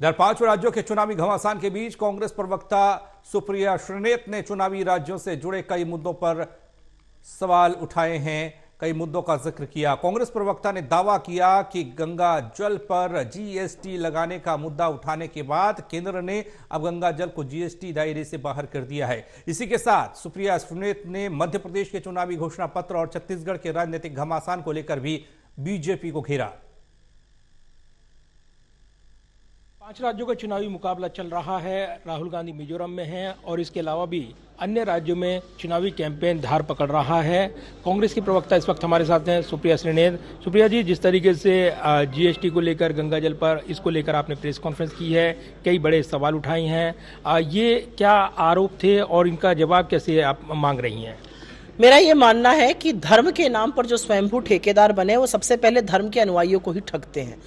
इधर 5 राज्यों के चुनावी घमासान के बीच कांग्रेस प्रवक्ता सुप्रिया श्रीनेत ने चुनावी राज्यों से जुड़े कई मुद्दों पर सवाल उठाए हैं, कई मुद्दों का जिक्र किया। कांग्रेस प्रवक्ता ने दावा किया कि गंगा जल पर जीएसटी लगाने का मुद्दा उठाने के बाद केंद्र ने अब गंगा जल को जीएसटी दायरे से बाहर कर दिया है। इसी के साथ सुप्रिया श्रीनेत ने मध्य प्रदेश के चुनावी घोषणा पत्र और छत्तीसगढ़ के राजनीतिक घमासान को लेकर भी बीजेपी को घेरा। 5 राज्यों का चुनावी मुकाबला चल रहा है। राहुल गांधी मिजोरम में हैं और इसके अलावा भी अन्य राज्यों में चुनावी कैंपेन धार पकड़ रहा है। कांग्रेस की प्रवक्ता इस वक्त हमारे साथ हैं सुप्रिया श्रीनेत। सुप्रिया जी, जिस तरीके से जीएसटी को लेकर गंगा जल पर इसको लेकर आपने प्रेस कॉन्फ्रेंस की है, कई बड़े सवाल उठाए हैं, ये क्या आरोप थे और इनका जवाब कैसे आप मांग रही हैं? मेरा ये मानना है कि धर्म के नाम पर जो स्वयंभू ठेकेदार बने वो सबसे पहले धर्म के अनुयायियों को ही ठगते हैं।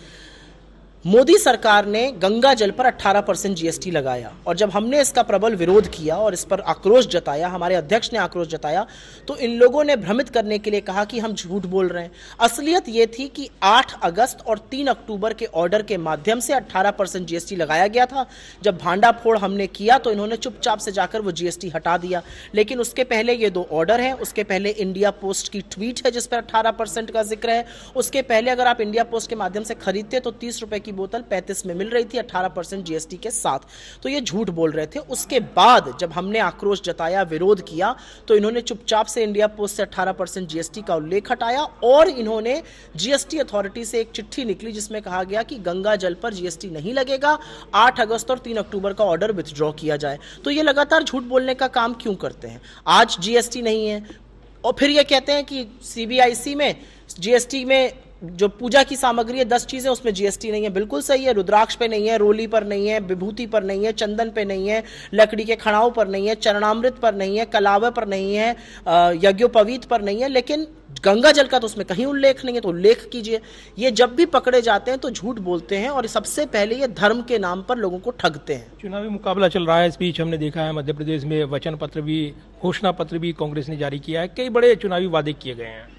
मोदी सरकार ने गंगा जल पर 18% जीएसटी लगाया और जब हमने इसका प्रबल विरोध किया और इस पर आक्रोश जताया, हमारे अध्यक्ष ने आक्रोश जताया, तो इन लोगों ने भ्रमित करने के लिए कहा कि हम झूठ बोल रहे हैं। असलियत ये थी कि 8 अगस्त और 3 अक्टूबर के ऑर्डर के माध्यम से 18% जीएसटी लगाया गया था। जब भांडाफोड़ हमने किया तो इन्होंने चुपचाप से जाकर वो जीएसटी हटा दिया। लेकिन उसके पहले ये 2 ऑर्डर हैं। उसके पहले इंडिया पोस्ट की ट्वीट है जिस पर 18% का जिक्र है। उसके पहले अगर आप इंडिया पोस्ट के माध्यम से खरीदते तो 30 रुपए की बोतल 35 में मिल रही थी 18% जीएसटी के साथ। तो ये झूठ बोल रहे थे। उसके बाद जब हमने आक्रोश जताया, विरोध किया, तो इन्होंने चुपचाप से इंडिया पोस्ट से 18% जीएसटी का उल्लेख हटाया और इन्होंने जीएसटी अथॉरिटी से एक चिट्ठी निकली जिसमें कहा गया कि गंगा जल पर जीएसटी नहीं लगेगा, 8 अगस्त और 3 अक्टूबर का ऑर्डर विथड्रॉ किया जाए। तो ये लगातार झूठ बोलने का काम क्यों करते हैं? आज जीएसटी नहीं है और फिर ये कहते हैं कि सीबीआईसी में जीएसटी में जो पूजा की सामग्री है 10 चीजें, उसमें जीएसटी नहीं है। बिल्कुल सही है। रुद्राक्ष पे नहीं है, रोली पर नहीं है, विभूति पर नहीं है, चंदन पे नहीं है, लकड़ी के खड़ाओं पर नहीं है, चरणामृत पर नहीं है, कलावे पर नहीं है, यज्ञोपवीत पर नहीं है, लेकिन गंगा जल का तो उसमें कहीं उल्लेख नहीं है। तो उल्लेख कीजिए। ये जब भी पकड़े जाते हैं तो झूठ बोलते हैं और सबसे पहले ये धर्म के नाम पर लोगों को ठगते हैं। चुनावी मुकाबला चल रहा है। इस बीच हमने देखा है मध्य प्रदेश में वचन पत्र भी, घोषणा पत्र भी कांग्रेस ने जारी किया है। कई बड़े चुनावी वादे किए गए हैं।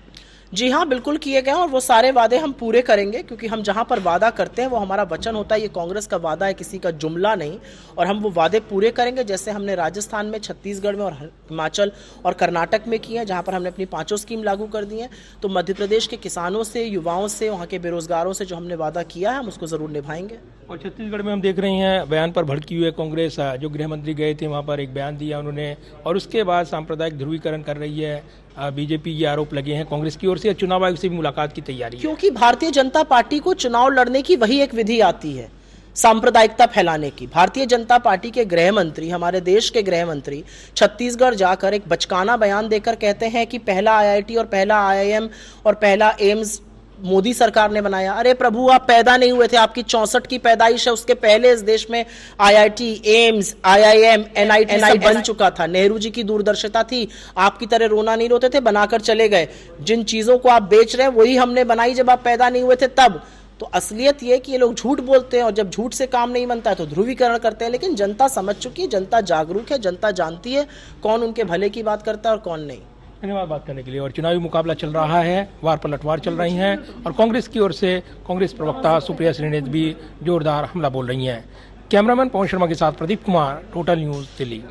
जी हाँ, बिल्कुल किए गए हैं और वो सारे वादे हम पूरे करेंगे क्योंकि हम जहां पर वादा करते हैं वो हमारा वचन होता है। ये कांग्रेस का वादा है, किसी का जुमला नहीं। और हम वो वादे पूरे करेंगे जैसे हमने राजस्थान में, छत्तीसगढ़ में और हिमाचल और कर्नाटक में किए हैं, जहां पर हमने अपनी 5 स्कीम लागू कर दी हैं। तो मध्य प्रदेश के किसानों से, युवाओं से, वहाँ के बेरोजगारों से जो हमने वादा किया है हम उसको जरूर निभाएंगे। और छत्तीसगढ़ में हम देख रहे हैं बयान पर भड़की हुई है कांग्रेस। जो गृह मंत्री गए थे वहाँ पर एक बयान दिया उन्होंने और उसके बाद सांप्रदायिक ध्रुवीकरण कर रही है बीजेपी। ये आरोप लगे हैं कांग्रेस की ओर से। चुनाव आयोग से भी मुलाकात की तैयारी, क्योंकि भारतीय जनता पार्टी को चुनाव लड़ने की वही एक विधि आती है, सांप्रदायिकता फैलाने की। भारतीय जनता पार्टी के गृह मंत्री, हमारे देश के गृह मंत्री छत्तीसगढ़ जाकर एक बचकाना बयान देकर कहते हैं कि पहला आईआईटी और पहला आईआईएम और पहला एम्स मोदी सरकार ने बनाया। अरे प्रभु, आप पैदा नहीं हुए थे, आपकी 64 की पैदाइश है। उसके पहले इस देश में आईआईटी, एम्स, आईआईएम, एनआईटी बन चुका था। नेहरू जी की दूरदर्शिता थी। आपकी तरह रोना नहीं रोते थे, बनाकर चले गए। जिन चीजों को आप बेच रहे हैं वही हमने बनाई जब आप पैदा नहीं हुए थे तब। तो असलियत ये कि ये लोग झूठ बोलते हैं और जब झूठ से काम नहीं बनता है तो ध्रुवीकरण करते हैं। लेकिन जनता समझ चुकी है, जनता जागरूक है, जनता जानती है कौन उनके भले की बात करता है और कौन नहीं। धन्यवाद बात करने के लिए। और चुनावी मुकाबला चल रहा है, वार पलटवार चल रही हैं और कांग्रेस की ओर से कांग्रेस प्रवक्ता सुप्रिया श्रीनेत भी जोरदार हमला बोल रही हैं। कैमरामैन पवन शर्मा के साथ प्रदीप कुमार, टोटल न्यूज़, दिल्ली।